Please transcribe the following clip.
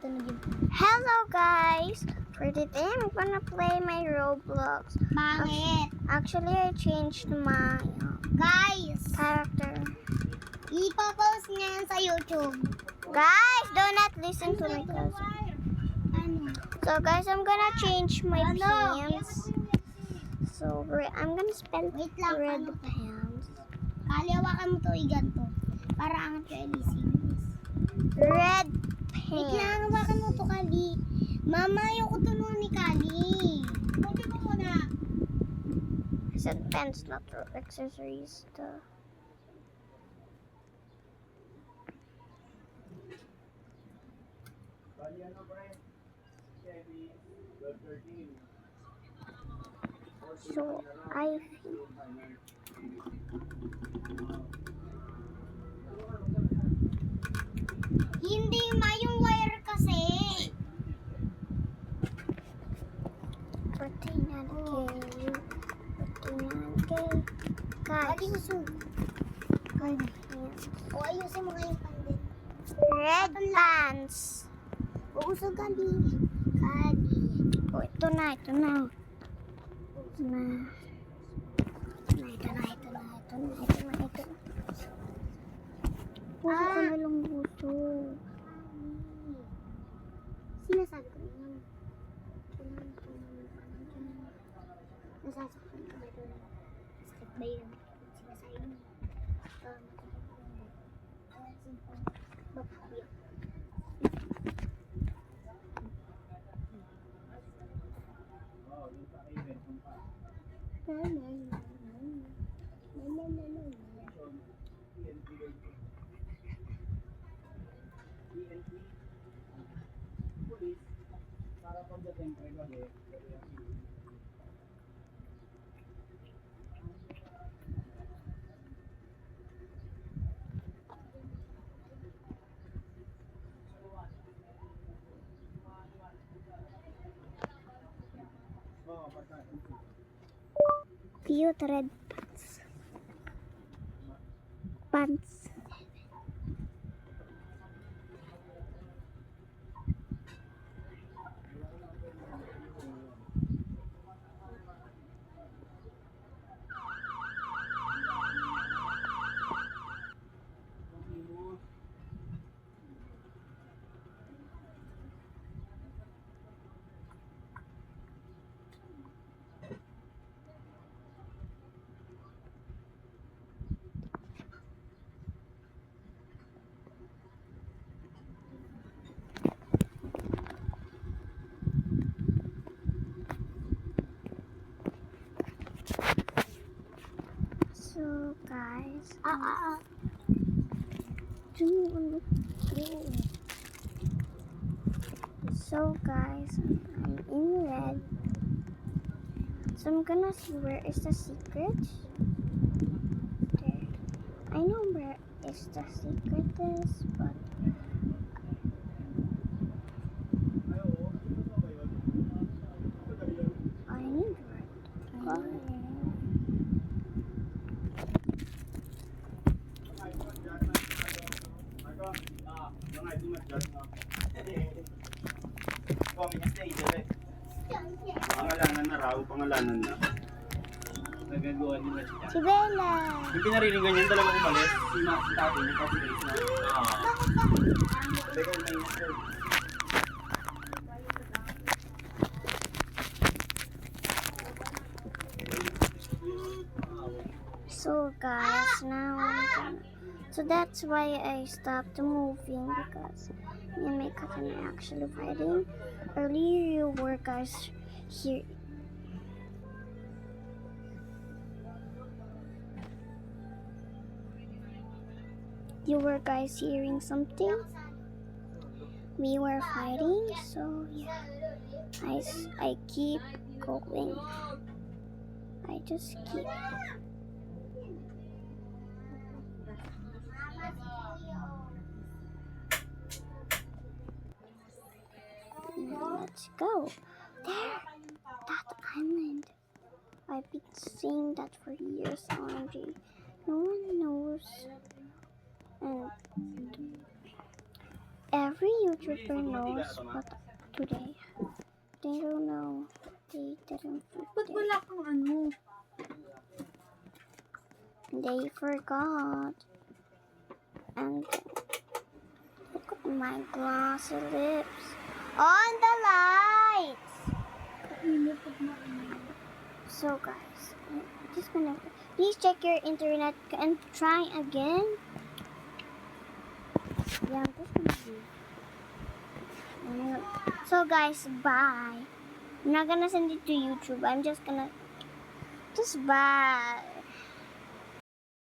ito naging... Hello guys! For today, I'm gonna play my Roblox. Bakit? Actually, I changed my Guys, character. ipapost niya yan sa YouTube. Guys, do not listen to my cousin. Ano? So guys, I'm gonna change my pants. So I'm gonna spell Wait lang, red ano to? pants. Kali, hawakan mo to, iganto. Para angat yung Alice. Red Wait lang, pants. hawakan mo to, Kali. Mama, ayoko tulungan ni Kali. Huwag mo muna. I said pants, not accessories. Duh. So I Hindi, ma, yung wire kasi. Pertinan gay. Pertinan gay. Kali, Guys, usog. O, ayusin mo ngayong pandin. red pants. Uusog, Kali. Kali. Oh, ito na. Ito na. Puso ko na lang buto. Sinasabi ko na yan. Nasasaktan ka ba doon? Sakit ba yun? Sinasabi mo. Babawi. Cute red pants. Pants. So guys, so guys, I'm in red. So I'm gonna see where is the secret. There. I know where is the secret is, but I need red. Pangalanan na raw, pangalanan na. Nagagawa nila siya. Si Bella. Yung pinarinigan niya, dalawa umalis. Si tatay niya, kasi race na. Teka, may sir. So guys, now I'm gonna... So that's why I stopped moving, because me and my cousin are actually fighting. Earlier you were guys here. You were guys hearing something? We were fighting, so yeah. I keep going. I just keep... Let's go. There! That island. I've been saying that for years, OMG. No one knows. And every YouTuber knows, but today they don't know. They didn't. Ba't wala kang ano? They forgot. And look at my glossy lips. On the lights. So guys, disconnect. Please check your internet and try again. Yeah, I'm disconnected. So guys, bye. I'm not gonna send it to YouTube. I'm just bye.